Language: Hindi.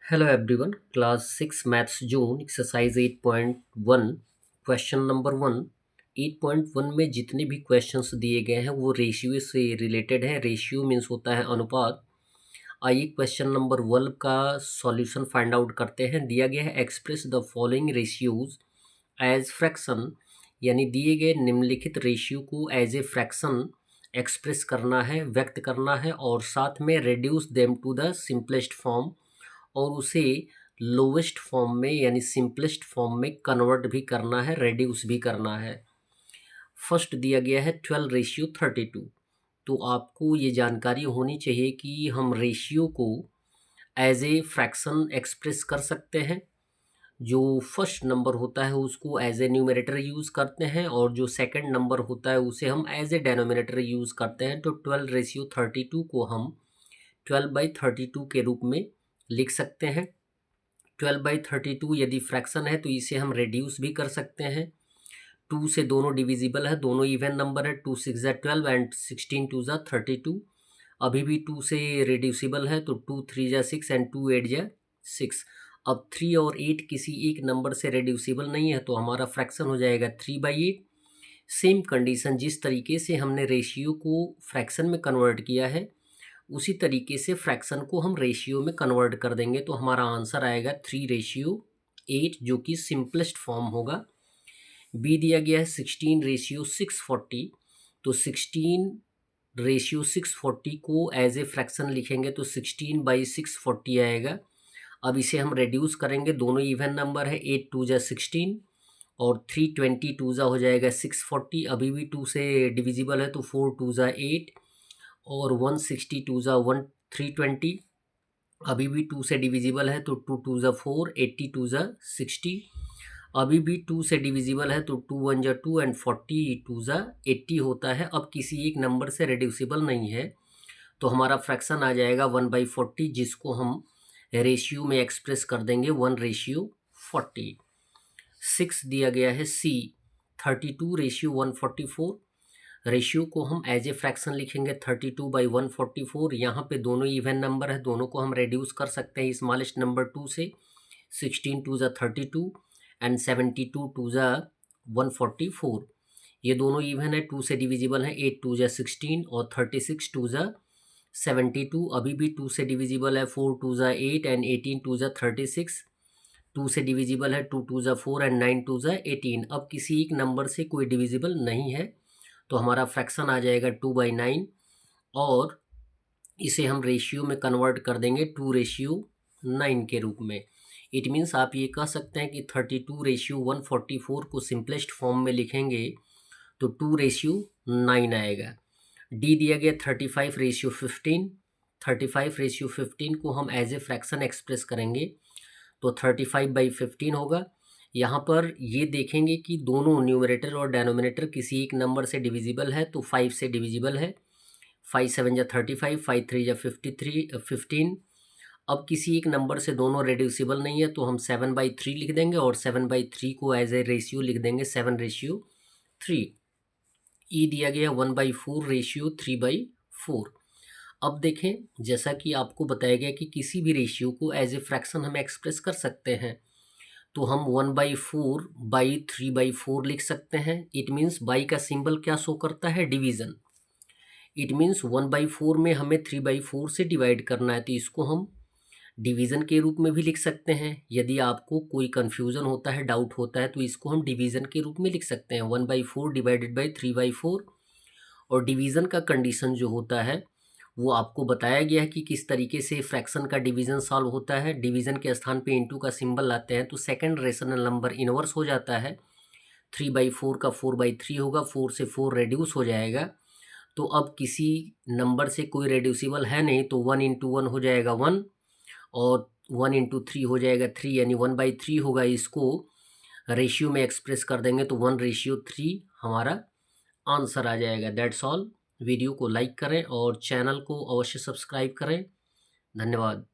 Hello everyone, class 6 maths June exercise 8.1 question number 1। 8.1 में जितने भी क्वेश्चंस दिए गए हैं वो रेशियो से रिलेटेड है। रेशियो मीन्स होता है अनुपात। आइए क्वेश्चन नंबर 1 का सॉल्यूशन फाइंड आउट करते हैं। दिया गया है express the following ratios as fraction, यानी दिए गए निम्नलिखित रेशियो को एज ए फ्रैक्शन एक्सप्रेस करना है, व्यक्त करना है, और साथ में reduce them to the simplest form, और उसे लोवेस्ट फॉर्म में यानी सिंपलेस्ट फॉर्म में कन्वर्ट भी करना है, रेड्यूस भी करना है। फर्स्ट दिया गया है 12:32। तो आपको ये जानकारी होनी चाहिए कि हम रेशियो को एज ए फ्रैक्शन एक्सप्रेस कर सकते हैं। जो फर्स्ट नंबर होता है उसको एज ए न्यूमरेटर यूज़ करते हैं, और जो सेकंड नंबर होता है उसे हम एज ए डेनोमिनेटर यूज़ करते हैं। तो 12:32 को हम 12/32 के रूप में लिख सकते हैं। 12/32 यदि फ्रैक्शन है तो इसे हम रेड्यूस भी कर सकते हैं। 2 से दोनों डिविजिबल है, दोनों इवन नंबर है। 2 6 ज़ा 12 एंड 16 2 ज़ा 32। अभी भी 2 से रेड्यूसिबल है, तो 2 3 ज़ा 6 एंड 2 8 ज़ा 6। अब 3 और 8 किसी एक नंबर से रेड्यूसिबल नहीं है, तो हमारा फ्रैक्शन हो जाएगा 3/8। सेम कंडीशन, जिस तरीके से हमने रेशियो को फ्रैक्शन में कन्वर्ट किया है उसी तरीके से फ्रैक्शन को हम रेशियो में कन्वर्ट कर देंगे, तो हमारा आंसर आएगा 3:8, जो कि सिंपलेस्ट फॉर्म होगा। बी दिया गया है 16:640। तो 16:640 को एज ए फ्रैक्शन लिखेंगे तो 16/640 आएगा। अब इसे हम रेड्यूस करेंगे, दोनों इवन नंबर है। 8 2 ज़ा 16 और 322 ज़ा हो जाएगा 640। अभी भी 2 से डिविजिबल है, तो 4 2 ज़ा 8 और 162 ज़ा 320। अभी भी 2 से डिविजिबल है, तो 2 2 ज़ा 4, 82 ज़ा 60। अभी भी 2 से डिविजिबल है, तो 2 1 ज़ा 2 एंड 42 ज़ा 80 होता है। अब किसी एक नंबर से रेड्यूसिबल नहीं है, तो हमारा फ्रैक्शन आ जाएगा 1/40, जिसको हम रेशियो में एक्सप्रेस कर देंगे 1:40। 6 दिया गया है सी 32:144। रेशियो को हम एज ए फ्रैक्शन लिखेंगे 32/144। यहाँ पे दोनों इवन नंबर है, दोनों को हम रेड्यूस कर सकते हैं स्मॉलेस्ट नंबर 2 से। 16 2 ज़ा 32 एंड 72 2 ज़ा 144। ये दोनों इवन है, 2 से डिविजिबल है। 8 2 ज़ा 16 और 36 2 ज़ा 72। अभी भी 2 से डिविजिबल है। 4 2 ज़ा 8 एंड 18 2 ज़ा 36। 2 से डिविजिबल है। 2 2 ज़ा 4 एंड 9 2 ज़ा 18। अब किसी एक नंबर से कोई डिविजिबल नहीं है, तो हमारा फ्रैक्शन आ जाएगा 2/9, और इसे हम रेशियो में कन्वर्ट कर देंगे 2:9 के रूप में। इट मीन्स आप ये कह सकते हैं कि 32:144 को सिंपलेस्ट फॉर्म में लिखेंगे तो 2:9 आएगा। डी दिया गया 35:15। 35:15 को हम एज ए फ्रैक्शन एक्सप्रेस करेंगे तो 35/15 होगा। यहाँ पर ये देखेंगे कि दोनों न्यूमरेटर और डेनोमिनेटर किसी एक नंबर से डिविजिबल है, तो 5 से डिविजिबल है। 5 7 ज़ा 35, 5 3 ज़ा 15। अब किसी एक नंबर से दोनों रेड्यूसिबल नहीं है, तो हम 7/3 लिख देंगे, और 7/3 को एज ए रेशियो लिख देंगे 7:3। ई दिया गया 1/4 रेशियो 3/4। अब देखें, जैसा कि आपको बताया गया कि किसी भी रेशियो को एज ए फ्रैक्शन हम एक्सप्रेस कर सकते हैं, तो हम 1/4 बाई 3/4 लिख सकते हैं। इट मीन्स बाई का सिंबल क्या शो करता है? डिवीज़न। इट मीन्स 1/4 में हमें 3/4 से डिवाइड करना है, तो इसको हम डिवीज़न के रूप में भी लिख सकते हैं। यदि आपको कोई कन्फ्यूज़न होता है, डाउट होता है, तो इसको हम डिवीज़न के रूप में लिख सकते हैं 1/4 डिवाइडेड बाई 3/4। और डिवीज़न का कंडीशन जो होता है वो आपको बताया गया है कि किस तरीके से फ्रैक्शन का डिवीज़न सॉल्व होता है। डिवीज़न के स्थान पे इनटू का सिंबल लाते हैं, तो सेकंड रेशनल नंबर इन्वर्स हो जाता है। 3/4 का 4/3 होगा, 4 से 4 रेड्यूस हो जाएगा। तो अब किसी नंबर से कोई रेड्यूसिबल है नहीं, तो 1 इंटू 1 हो जाएगा 1, और 1 इंटू 3 हो जाएगा 3, यानी 1/3 होगा। इसको रेशियो में एक्सप्रेस कर देंगे तो 1:3 हमारा आंसर आ जाएगा। That's all. वीडियो को लाइक करें और चैनल को अवश्य सब्सक्राइब करें। धन्यवाद।